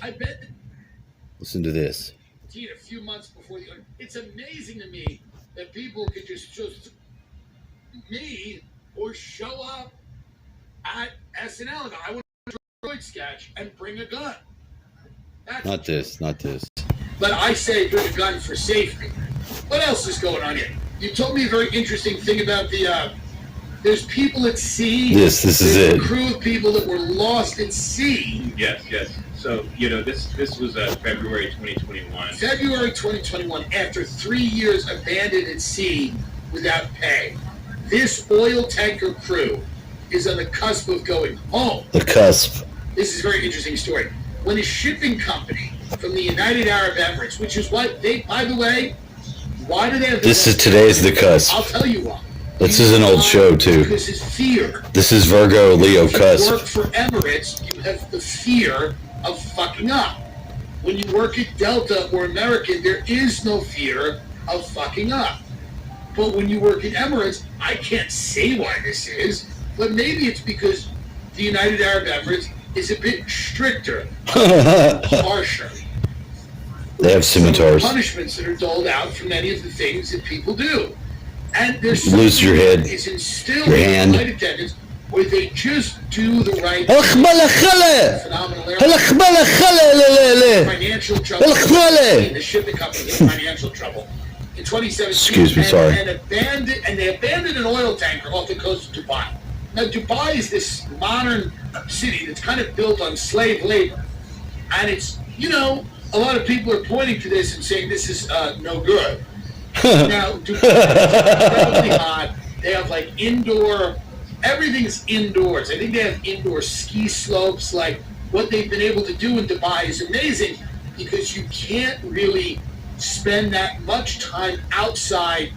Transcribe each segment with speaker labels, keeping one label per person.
Speaker 1: I bet.
Speaker 2: Listen to this.
Speaker 1: A few months before the. It's amazing to me that people could just me or show up at SNL. I would do a sketch and bring a gun. That's
Speaker 2: Not this. Not this.
Speaker 1: But I say bring a gun for safety. What else is going on here? You told me a very interesting thing about the. There's people at sea.
Speaker 2: Yes, this is it.
Speaker 1: A crew of people that were lost at sea.
Speaker 3: Yes. So, this was February 2021.
Speaker 1: February 2021, after 3 years abandoned at sea without pay. This oil tanker crew is on the cusp of going home.
Speaker 2: The cusp.
Speaker 1: This is a very interesting story. When a shipping company from the United Arab Emirates, which is what they, by the way, why do they have
Speaker 2: this is today's The Cusp.
Speaker 1: I'll tell you why.
Speaker 2: This is an old show, too.
Speaker 1: Because it's fear.
Speaker 2: This is Virgo Leo Cusp.
Speaker 1: When you work for Emirates, you have the fear of fucking up. When you work at Delta or American, there is no fear of fucking up. But when you work at Emirates, I can't say why this is, but maybe it's because the United Arab Emirates is a bit stricter, harsher.
Speaker 2: They have scimitars.
Speaker 1: Punishments that are doled out for many of the things that people do. And there's
Speaker 2: lose your head,
Speaker 1: is instilled
Speaker 2: your
Speaker 1: in
Speaker 2: hand.
Speaker 1: flight attendants where they just do the right financial trouble. The shipping company in financial trouble. In 2017,
Speaker 2: excuse me, sorry.
Speaker 1: And they abandoned an oil tanker off the coast of Dubai. Now, Dubai is this modern city that's kind of built on slave labor. And it's, a lot of people are pointing to this and saying this is no good. Now, Dubai is incredibly hot. They have indoor, everything's indoors. I think they have indoor ski slopes. What they've been able to do in Dubai is amazing because you can't really spend that much time outside.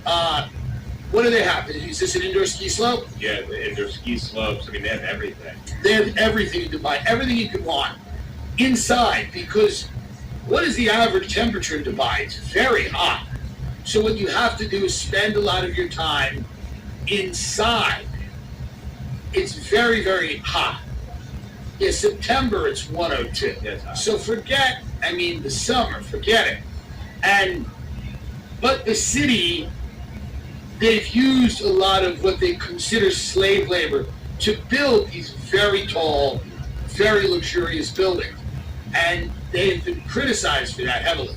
Speaker 1: What do they have? Is this an indoor ski slope?
Speaker 3: Yeah, the indoor ski slopes. I mean, they have everything.
Speaker 1: They have everything in Dubai, everything you could want inside, because what is the average temperature in Dubai? It's very hot. So what you have to do is spend a lot of your time inside. It's very, very hot. Yeah, September it's 102. So forget, the summer, forget it. But the city, they've used a lot of what they consider slave labor to build these very tall, very luxurious buildings. And they have been criticized for that heavily.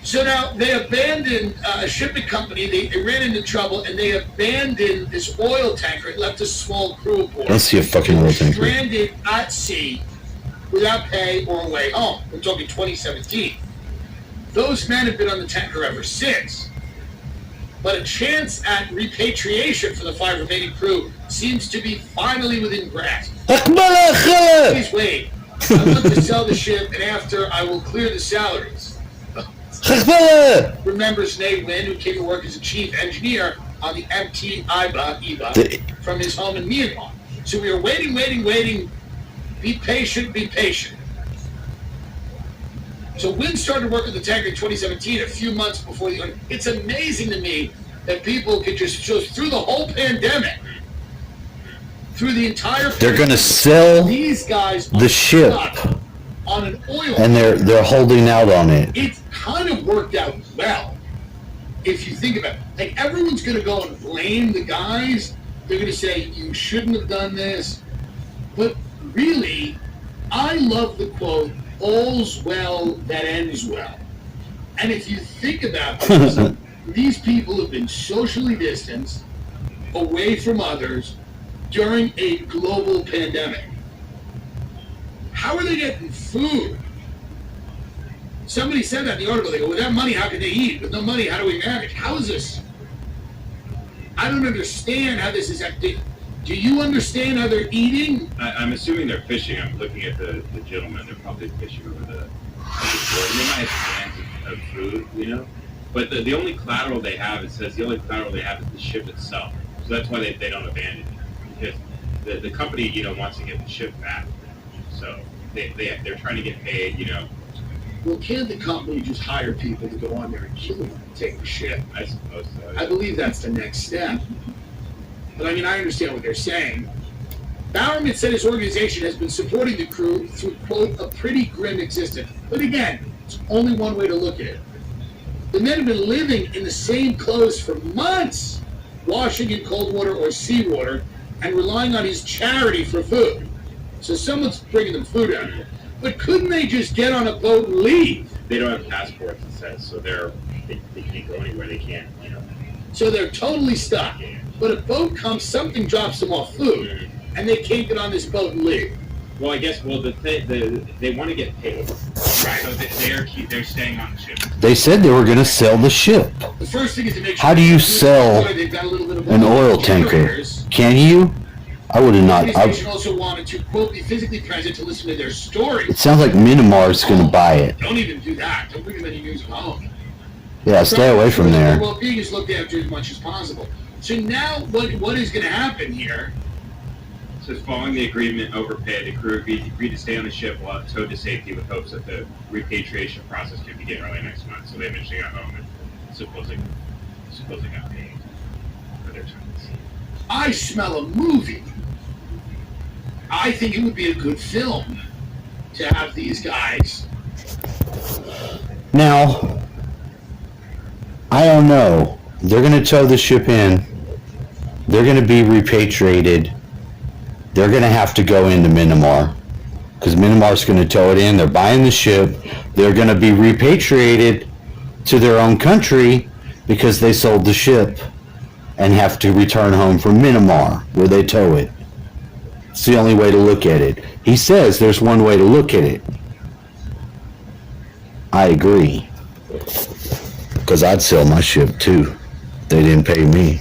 Speaker 1: So now they abandoned a shipping company. They ran into trouble and they abandoned this oil tanker. It left a small crew aboard.
Speaker 2: I don't see a fucking oil tanker.
Speaker 1: Stranded at sea without pay or a way home. We're talking 2017. Those men have been on the tanker ever since. But a chance at repatriation for the 5 remaining crew seems to be finally within grasp. Please wait. I want to sell the ship, and after I will clear the salaries. Remembers Nate Wynn, who came to work as a chief engineer on the MT Iba from his home in Myanmar. So we are waiting. Be patient. So Wynn started working the tanker in 2017, a few months before the. It's amazing to me that people could just through the whole pandemic, through the entire.
Speaker 2: They're going to sell
Speaker 1: these guys
Speaker 2: the ship
Speaker 1: on an oil,
Speaker 2: and they're holding out on it.
Speaker 1: It's kind of worked out well, if you think about it. Everyone's going to go and blame the guys. They're going to say you shouldn't have done this, but really, I love the quote, all's well that ends well. And if you think about this, these people have been socially distanced, away from others, during a global pandemic. How are they getting food? Somebody said that in the article. They go, without money, how can they eat? With no money, how do we manage? How is this? I don't understand how this is. Do you understand how they're eating?
Speaker 3: I'm assuming they're fishing. I'm looking at the gentleman. They're probably fishing over the shore. They might have cans of food, But the only collateral they have, it says the only collateral they have is the ship itself. So that's why they don't abandon it. Because the company, wants to get the ship back. So they're trying to get paid,
Speaker 1: Well, can't the company just hire people to go on there and kill them and take the ship?
Speaker 3: I suppose so. Yeah.
Speaker 1: I believe that's the next step. But I understand what they're saying. Bowerman said his organization has been supporting the crew through, quote, a pretty grim existence. But again, it's only one way to look at it. The men have been living in the same clothes for months, washing in cold water or seawater, and relying on his charity for food. So someone's bringing them food out here. But couldn't they just get on a boat and leave?
Speaker 3: They don't have passports, it says, so they can't go anywhere. They can't, you know.
Speaker 1: So they're totally stuck. But a boat comes, something drops them off food, and they can't get on this boat and leave.
Speaker 3: Well, I guess. Well, they want to get paid, right? So they're staying on the ship.
Speaker 2: They said they were going to sell the ship.
Speaker 1: The first thing is to make sure
Speaker 2: How do you sell
Speaker 1: they've got a little bit of
Speaker 2: an oil tanker?
Speaker 1: generators.
Speaker 2: Can you? I would have
Speaker 1: The
Speaker 2: not.
Speaker 1: organization also wanted to, quote, be physically present to listen to their story.
Speaker 2: It sounds like Myanmar's going to buy it.
Speaker 1: Don't even do that. Don't bring them any news at home.
Speaker 2: Yeah, stay away from
Speaker 1: Their
Speaker 2: there.
Speaker 1: well-being is looked after as much as possible. So now, what is going to happen here?
Speaker 3: It says following the agreement overpay, the crew agreed to stay on the ship while towed to safety with hopes that the repatriation process could begin early next month. So they eventually got home and supposedly got paid for their time.
Speaker 1: I smell a movie. I think it would be a good film to have these guys.
Speaker 2: Now, I don't know. They're going to tow the ship in. They're going to be repatriated. They're going to have to go into Myanmar because Myanmar's going to tow it in. They're buying the ship. They're going to be repatriated to their own country because they sold the ship and have to return home from Myanmar where they tow it. It's the only way to look at it. He says there's one way to look at it. I agree. Because I'd sell my ship too. They didn't pay me.